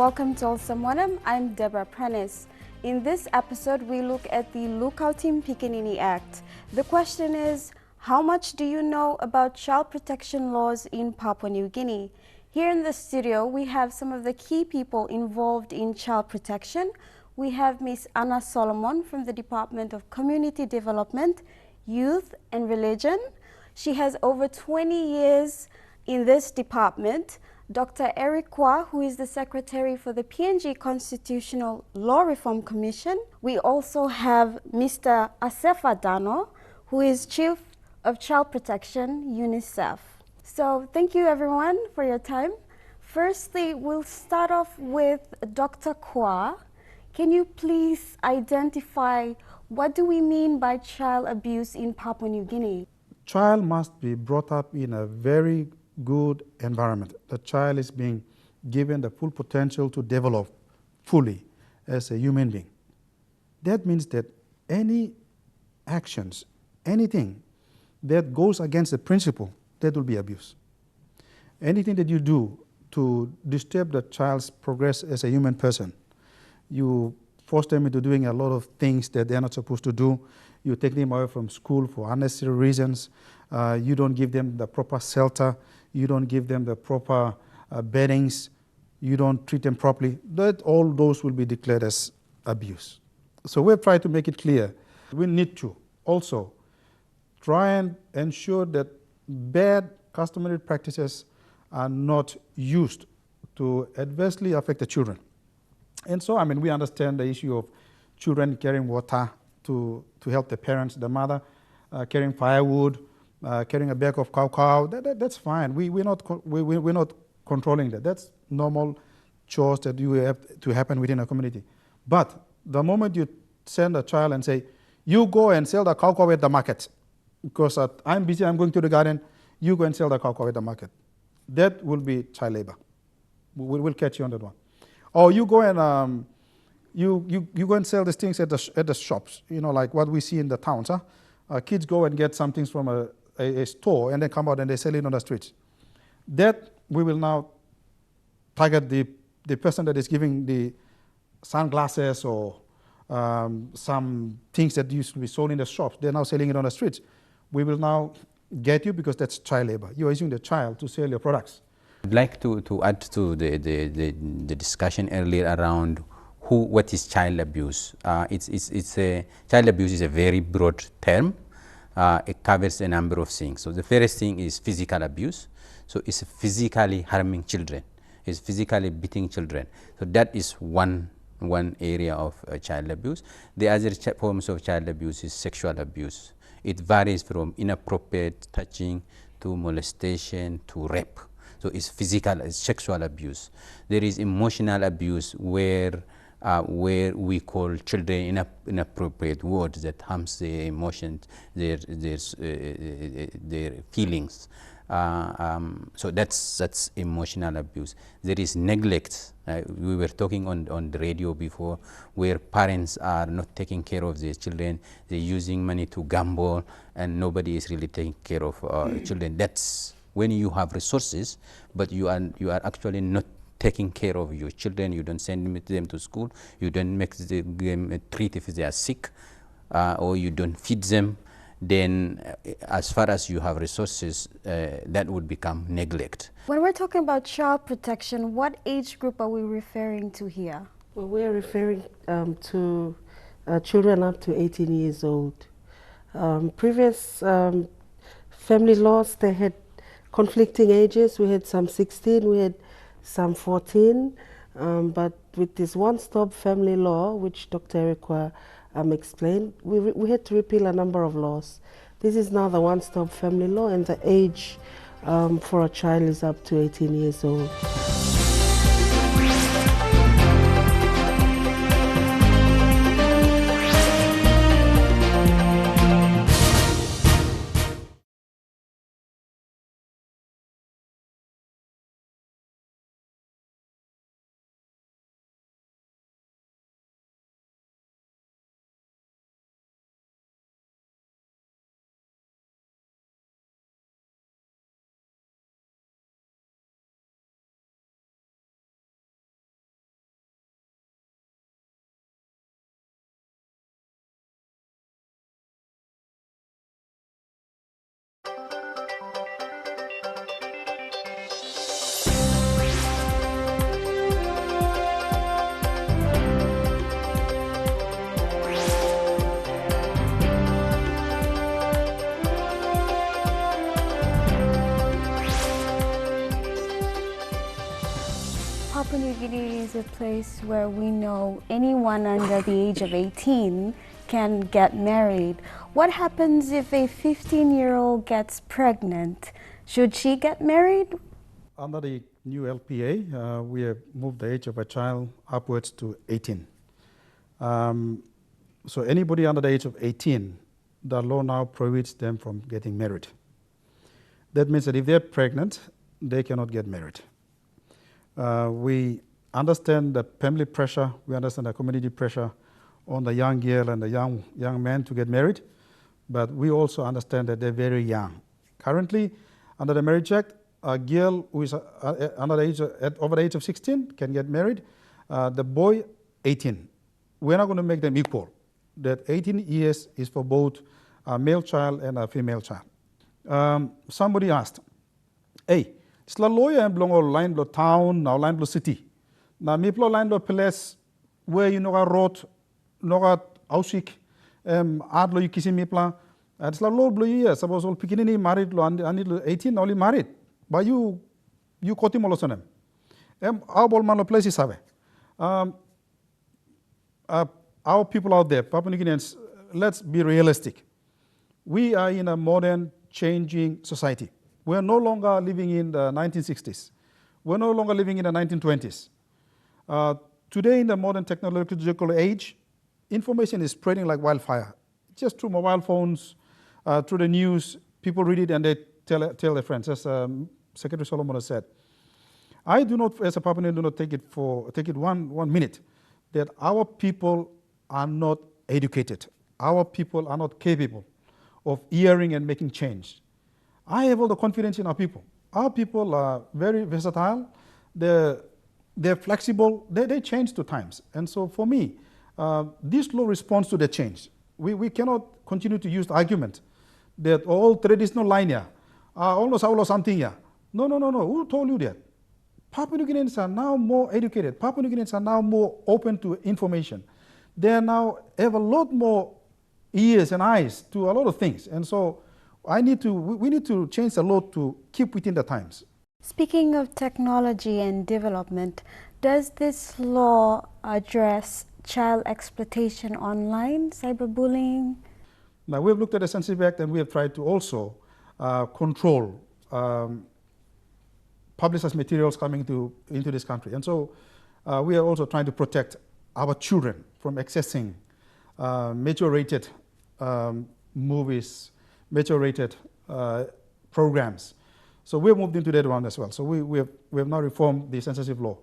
welcome to Olsem Wanem. I'm Deborah Prentice. In this episode, we look at the Lukautim Pikinini Act. The question is, how much do you know about child protection laws in Papua New Guinea? Here in the studio, we have some of the key people involved in child protection. We have Ms. Anna Solomon from the Department of Community Development, Youth and Religion. She has over 20 years in this department. Dr. Eric Kwa, who is the Secretary for the PNG Constitutional Law Reform Commission. We also have Mr. Asefa Dano, who is Chief of Child Protection, UNICEF. So thank you everyone for your time. Firstly, we'll start off with Dr. Kwa. Can you please identify what do we mean by child abuse in Papua New Guinea? Child must be brought up in a very good environment. The child is being given the full potential to develop fully as a human being. That means that any actions, anything that goes against the principle, that will be abuse. Anything that you do to disturb the child's progress as a human person, you force them into doing a lot of things that they're not supposed to do. You take them away from school for unnecessary reasons. You don't give them the proper shelter. You don't give them the proper beddings. You don't treat them properly. All those will be declared as abuse. So we've tried to make it clear. We need to also try and ensure that bad customary practices are not used to adversely affect the children. And so, we understand the issue of children carrying water to help the parents, the mother, carrying firewood, carrying a bag of cow. That's fine. We're not controlling that. That's normal chores that you have to happen within a community. But the moment you send a child and say, you go and sell the cow at the market, because I'm busy, I'm going to the garden, you go and sell the cow at the market. That will be child labor. We'll catch you on that one. Or you go and you go and sell these things at the shops, like what we see in the towns. Kids go and get some things from a store and then come out and they sell it on the streets. That we will now target the person that is giving the sunglasses or some things that used to be sold in the shops. They're now selling it on the streets. We will now get you because that's child labor. You're using the child to sell your products. I'd like to add to the discussion earlier around what is child abuse. Child abuse is a very broad term. It covers a number of things. So the first thing is physical abuse. So it's physically harming children. It's physically beating children. So that is one area of child abuse. The other forms of child abuse is sexual abuse. It varies from inappropriate touching to molestation to rape. So it's physical, it's sexual abuse. There is emotional abuse where we call children inappropriate words that harms their emotions, their feelings. So that's emotional abuse. There is neglect. We were talking on the radio before, where parents are not taking care of their children. They're using money to gamble, and nobody is really taking care of children. That's when you have resources, but you are actually not taking care of your children. You don't send them to school. You don't make them treat if they are sick, or you don't feed them. Then as far as you have resources, that would become neglect. When we're talking about child protection, what age group are we referring to here? Well, we're referring to children up to 18 years old. Previous family laws, they had conflicting ages. We had some 16, we had some 14, but with this one-stop family law, which Dr. Erikwa explained, we had to repeal a number of laws. This is now the one-stop family law, and the age for a child is up to 18 years old. place where we know anyone under the age of 18 can get married. What happens if a 15-year-old gets pregnant? Should she get married? Under the new LPA, we have moved the age of a child upwards to 18. So anybody under the age of 18, the law now prohibits them from getting married. That means that if they're pregnant, they cannot get married. We understand the family pressure, we understand the community pressure on the young girl and the young man to get married, but we also understand that they're very young. Currently, under the Marriage Act, a girl who is over the age of 16 can get married. The boy, 18. We're not going to make them equal. That 18 years is for both a male child and a female child. Somebody asked, hey, is la lawyer and belong or line blow town or line blow city? Now, me blow line blow place where you know a road, no a ausik, adlo you kissing me plan. It's la law blow year. Suppose all picking married lo and 18 only married. But you caught him all of them. Our ball man places have. Our people out there, Papua New Guineans, let's be realistic. We are in a modern, changing society. We're no longer living in the 1960s. We're no longer living in the 1920s. Today, in the modern technological age, information is spreading like wildfire. Just through mobile phones, through the news, people read it and they tell their friends, as Secretary Solomon has said. I do not, as a Papuan, do not take it one minute that our people are not educated. Our people are not capable of hearing and making change. I have all the confidence in our people. Our people are very versatile. They're flexible. They change to times. And so for me, this law responds to the change. We cannot continue to use the argument that all traditional line here, almost something here. No. Who told you that? Papua New Guineans are now more educated. Papua New Guineans are now more open to information. They now have a lot more ears and eyes to a lot of things. And so we need to change the law to keep within the times. Speaking of technology and development, does this law address child exploitation online, cyberbullying? Now, we have looked at the Sensitive Act and we have tried to also control publicized materials coming into this country. And so we are also trying to protect our children from accessing mature-rated movies, mature-rated programs. So we have moved into that one as well. So we have now reformed the censorship law.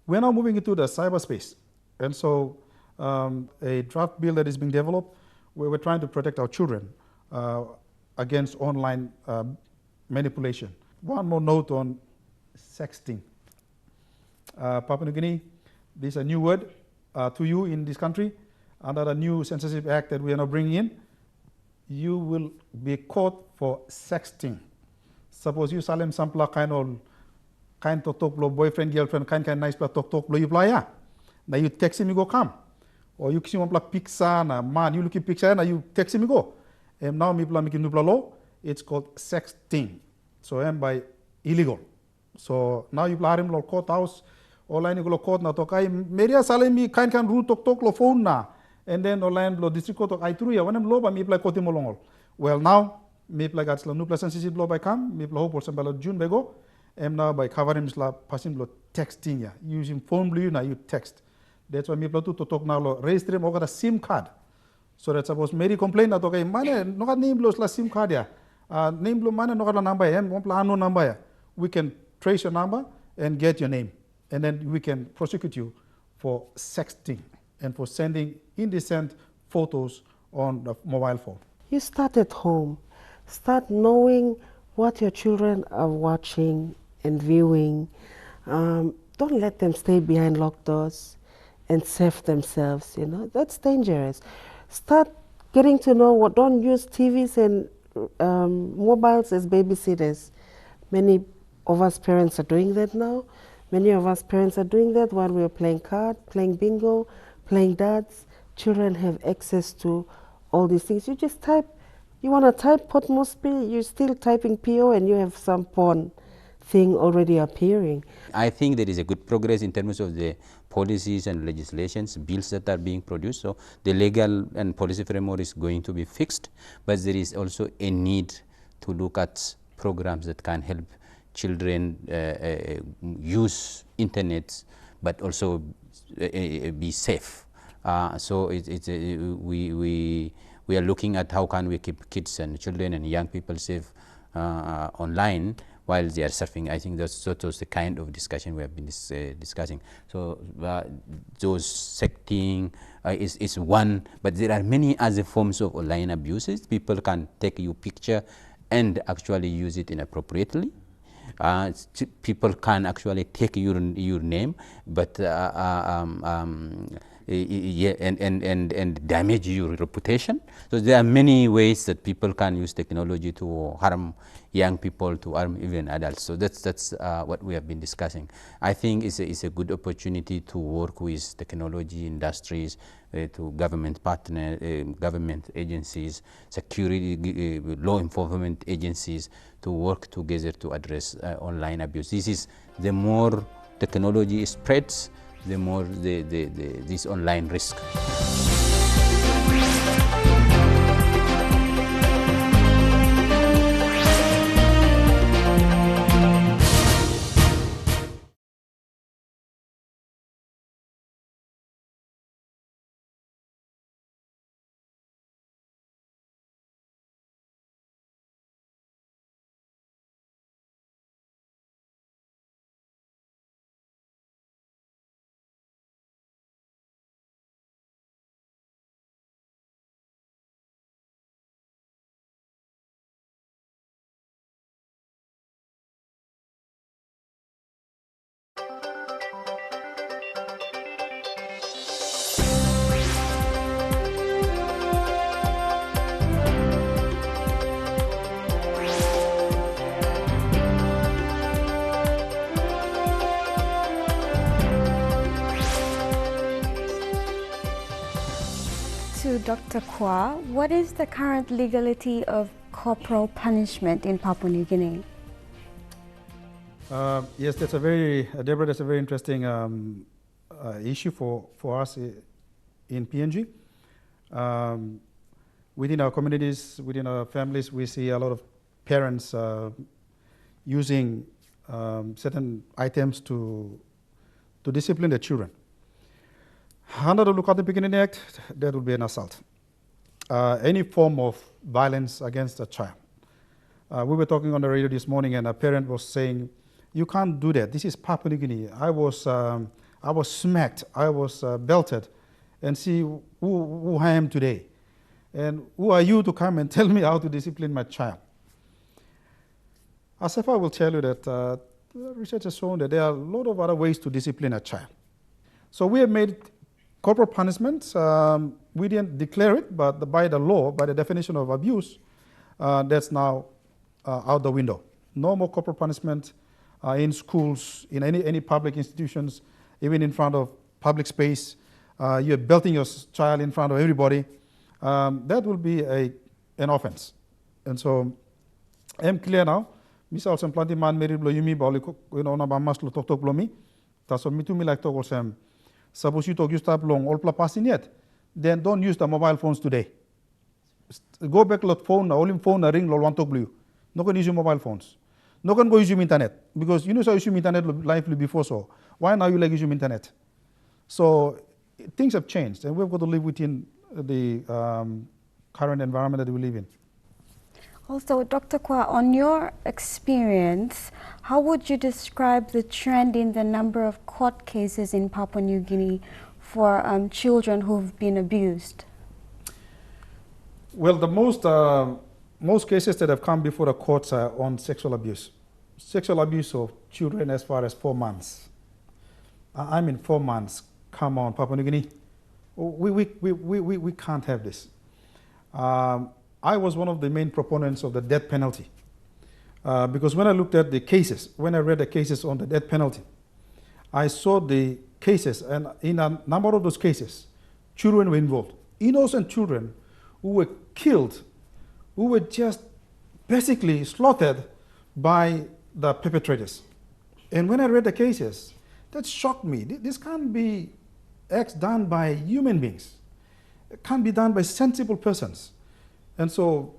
We're now moving into the cyberspace. And so a draft bill that is being developed, where we're trying to protect our children against online manipulation. One more note on sexting. Papua New Guinea, this is a new word to you in this country. Under the new Censorship Act that we are now bringing in, you will be caught for sexting. Suppose you salem sampla kind talk lo boyfriend, girlfriend, kind nice talk lo you playa. Now you text him, you go come. Or you kiss him picture na man, you look at picture na you text him, you go. And now me plan making new law, it's called sexting. So by illegal. So now you plan him lo court house, online you go court na tokai meria salem me kind root talk lo phone na. And then online lo district court I through ya when I'm low by me play court molongol. Well now me play gats la new censorship law by come, me play hope or some June by go. And now by covering la passing lo texting ya, using phone blue na you text. That's why me play to talk now lo register him over a SIM card. So that suppose Mary complain na tokai mane no name blows la SIM card ya. Name blow mane no number ya, one plan no number ya. We can trace your number and get your name. And then we can prosecute you for sexting and for sending indecent photos on the mobile phone. You start at home. Start knowing what your children are watching and viewing. Don't let them stay behind locked doors and save themselves, you know. That's dangerous. Start getting to know what, don't use TVs and mobiles as babysitters. Many of us parents are doing that now. Many of us parents are doing that while we're playing card, playing bingo, playing darts. Children have access to all these things. You just type, you want to type Port Moresby, you're still typing PO and you have some porn thing already appearing. I think there is a good progress in terms of the policies and legislations, bills that are being produced. So the legal and policy framework is going to be fixed, but there is also a need to look at programs that can help children use internet, but also be safe. So we are looking at how can we keep kids and children and young people safe online while they are surfing. I think that's the kind of discussion we have been discussing. So those secting is one, but there are many other forms of online abuses. People can take your picture and actually use it inappropriately. People can actually take your name, but and damage your reputation. So there are many ways that people can use technology to harm young people, to harm even adults. So that's what we have been discussing. I think it's a good opportunity to work with technology industries, to government partner, government agencies, security, law enforcement agencies, to work together to address online abuse. This is the more technology spreads, the more this online risk. To Dr. Kwa, what is the current legality of corporal punishment in Papua New Guinea? Yes, that's a very, Deborah, that's a very interesting issue for us in PNG. Within our communities, within our families, we see a lot of parents using certain items to discipline their children. Under the Lookout the Beginning Act, that would be an assault. Any form of violence against a child. We were talking on the radio this morning, and a parent was saying, "You can't do that. This is Papua New Guinea. I was smacked. I was belted, and see who I am today. And who are you to come and tell me how to discipline my child?" Asefa will tell you that research has shown that there are a lot of other ways to discipline a child. So we have made corporal punishment. We didn't declare it, but by the law, by the definition of abuse, that's now out the window. No more corporal punishment in schools, in any public institutions, even in front of public space. You're belting your child in front of everybody. That will be an offense. And so I'm clear now. Mr. Olsem planti man meri blo yumi bali na ba maslo tok tok blomi. Taso mitu mi like tok Olsem. Suppose you talk you stop long all pasin yet, then don't use the mobile phones today. Go back to the phone, only phone ring lo want to blue. No can use your mobile phones. No can go use your internet because you know so use your internet life before so. Why now you like use your internet? So things have changed, and we've got to live within the current environment that we live in. Also, Dr. Kwa, on your experience, how would you describe the trend in the number of court cases in Papua New Guinea for children who've been abused? Well, the most cases that have come before the courts are on sexual abuse. Sexual abuse of children as far as 4 months. I mean 4 months. Come on, Papua New Guinea. We can't have this. I was one of the main proponents of the death penalty because when I looked at the cases, when I read the cases on the death penalty, I saw the cases, and in a number of those cases, children were involved. Innocent children who were killed, who were just basically slaughtered by the perpetrators. And when I read the cases, that shocked me. This can't be acts done by human beings. It can't be done by sensible persons. And so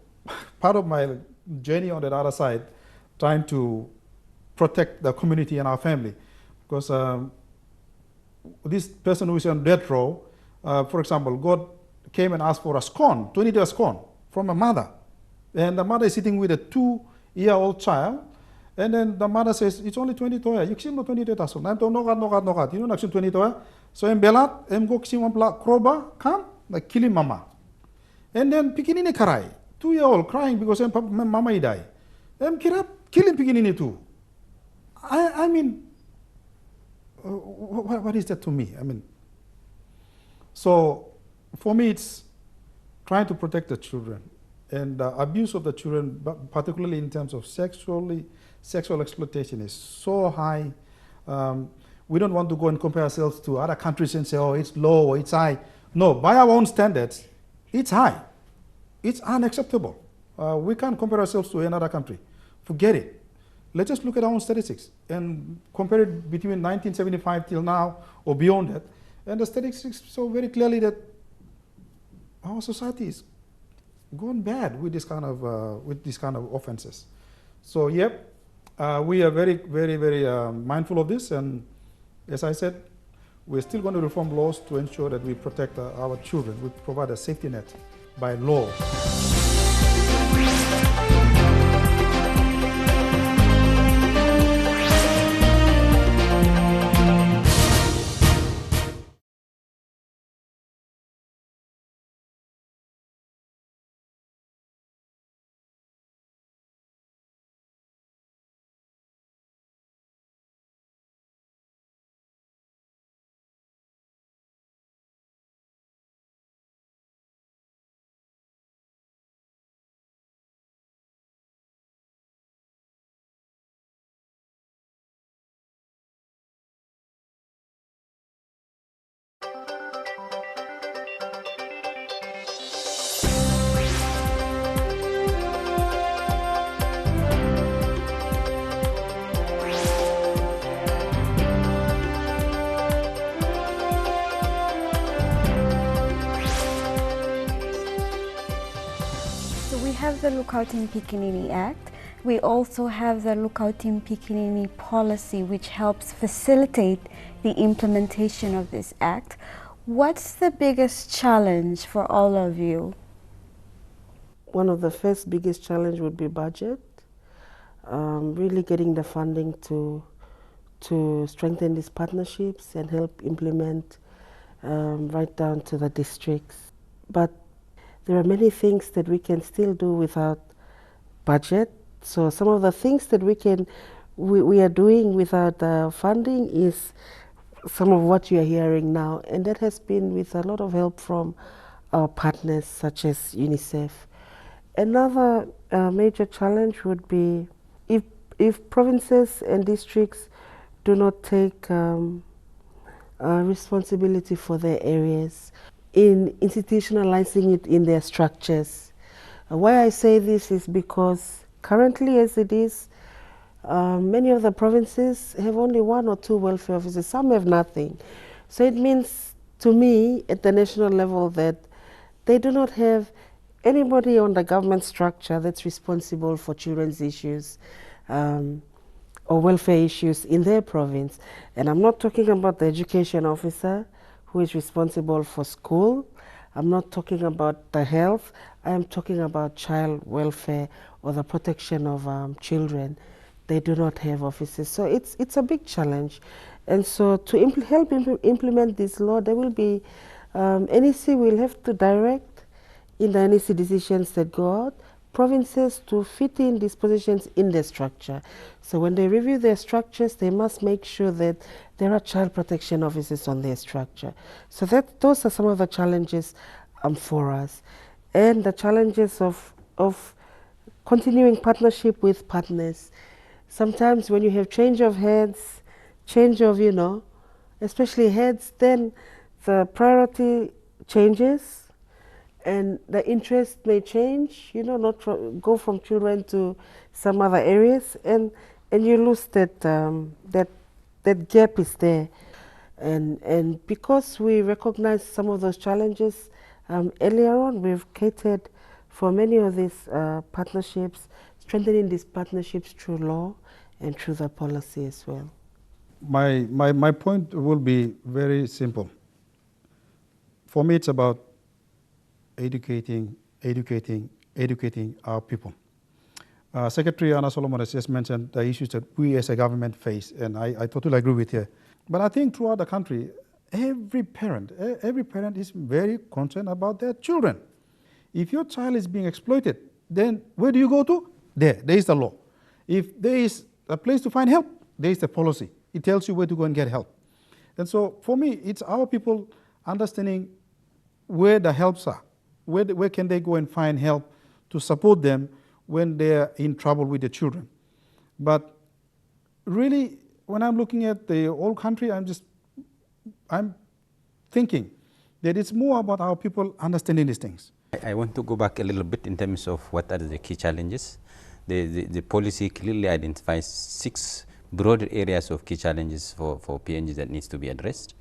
part of my journey on that other side, trying to protect the community and our family, because this person who is on death row, for example, God came and asked for a scone, 20 scone from a mother. And the mother is sitting with a 2-year-old child. And then the mother says, it's only 20 toya. You kisim no 20 toya so. I'm to nogat. You know, naksim 20 toya. So I'm belat, I'm go kisim one black kroba, come, like killing mama. And then pikinini karai, 2-year-old crying because mama die. I'm killing pikinini too. I mean, what is that to me? I mean, so for me, it's trying to protect the children and the abuse of the children, particularly in terms of sexual exploitation, is so high. We don't want to go and compare ourselves to other countries and say, oh, it's low or it's high. No, by our own standards, it's high. It's unacceptable. We can't compare ourselves to another country. Forget it. Let's just look at our own statistics and compare it between 1975 till now or beyond that. And the statistics show very clearly that our society is gone bad with this kind of offenses. So, yep, we are very, very, very mindful of this. And as I said, we're still going to reform laws to ensure that we protect our children. We provide a safety net by law. have the Lookout in Pikinini Act. We also have the Lookout in Pikinini policy, which helps facilitate the implementation of this act. What's the biggest challenge for all of you? One of the first biggest challenge would be budget. Really getting the funding to strengthen these partnerships and help implement right down to the districts. But there are many things that we can still do without budget. So some of the things that we are doing without funding is some of what you are hearing now, and that has been with a lot of help from our partners such as UNICEF. Another major challenge would be if provinces and districts do not take responsibility for their areas in institutionalizing it in their structures. Why I say this is because currently as it is, many of the provinces have only 1 or 2 welfare officers, some have nothing. So it means to me at the national level that they do not have anybody on the government structure that's responsible for children's issues or welfare issues in their province. And I'm not talking about the education officer who is responsible for school. I'm not talking about the health. I am talking about child welfare or the protection of children. They do not have offices. So it's a big challenge. And so to help implement this law, there will be, NEC will have to direct in the NEC decisions that go out, provinces to fit in these positions in their structure. So when they review their structures, they must make sure that there are child protection officers on their structure. So those are some of the challenges for us. And the challenges of continuing partnership with partners. Sometimes when you have change of heads, change of, especially heads, then the priority changes and the interest may change, not go from children to some other areas. And and you lose that that gap is there, and because we recognize some of those challenges earlier on, we've catered for many of these partnerships, strengthening these partnerships through law and through the policy as well. My point will be very simple. For me, it's about educating our people. Secretary Anna Solomon has just mentioned the issues that we as a government face, and I totally agree with her. But I think throughout the country, every parent is very concerned about their children. If your child is being exploited, then where do you go to? There is the law. If there is a place to find help, there is the policy. It tells you where to go and get help. And so for me, it's our people understanding where the helps are. Where can they go and find help to support them when they're in trouble with the children. But really, when I'm looking at the whole country, I'm thinking that it's more about our people understanding these things. I want to go back a little bit in terms of what are the key challenges. The policy clearly identifies 6 broad areas of key challenges for PNG that needs to be addressed.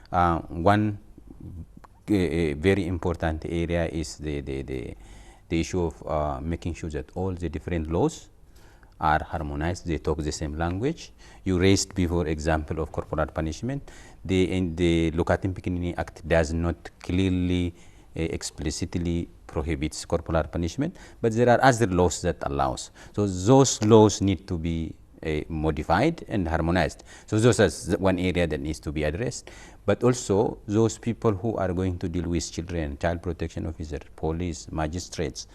One very important area is the issue of making sure that all the different laws are harmonized, they talk the same language. You raised before example of corporal punishment. The Lukatim Pikinini Act does not clearly explicitly prohibits corporal punishment, but there are other laws that allows. So those laws need to be modified and harmonized. So those are one area that needs to be addressed. But also those people who are going to deal with children, child protection officer, police, magistrates,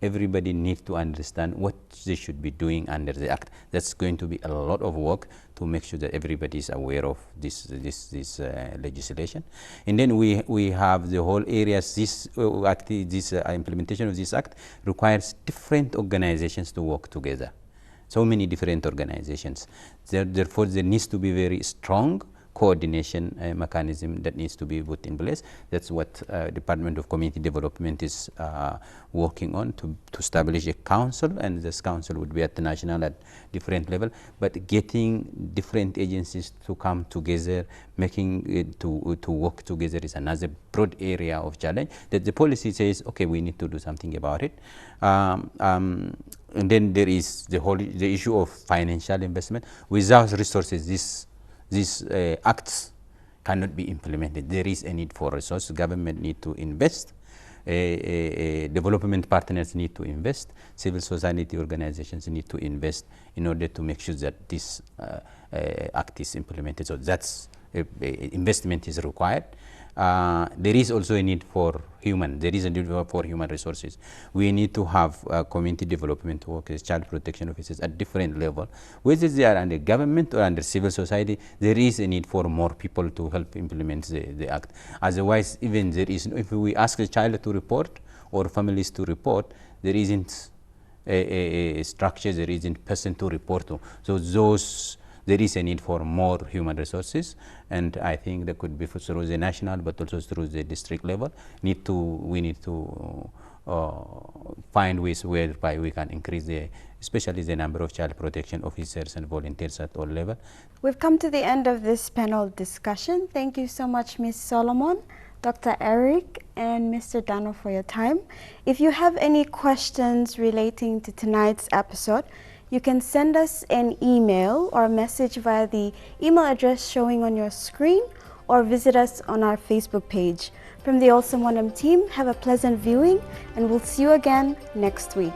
everybody needs to understand what they should be doing under the act. That's going to be a lot of work to make sure that everybody is aware of this legislation. And then we have the whole areas. This implementation of this act requires different organizations to work together. So many different organizations. Therefore, there needs to be very strong coordination mechanism that needs to be put in place. That's what Department of Community Development is working on to establish a council, and this council would be at the national, at different level. But getting different agencies to come together, making it to work together is another broad area of challenge that the policy says, okay, we need to do something about it. And then there is the issue of financial investment. Without resources, these acts cannot be implemented. There is a need for resources. Government need to invest. Development partners need to invest. Civil society organizations need to invest in order to make sure that this act is implemented. So that's investment is required. There is also a need for human resources. We need to have community development workers, child protection officers at different level. Whether they are under government or under civil society, there is a need for more people to help implement the act. Otherwise, even there is, if we ask a child to report or families to report, there isn't a structure, there isn't person to report to. So there is a need for more human resources, and I think that could be through the national, but also through the district level. We need to find ways whereby we can increase especially the number of child protection officers and volunteers at all levels. We've come to the end of this panel discussion. Thank you so much, Ms. Solomon, Dr. Eric, and Mr. Dano for your time. If you have any questions relating to tonight's episode, you can send us an email or a message via the email address showing on your screen, or visit us on our Facebook page. From the Olsem Wanem team, have a pleasant viewing, and we'll see you again next week.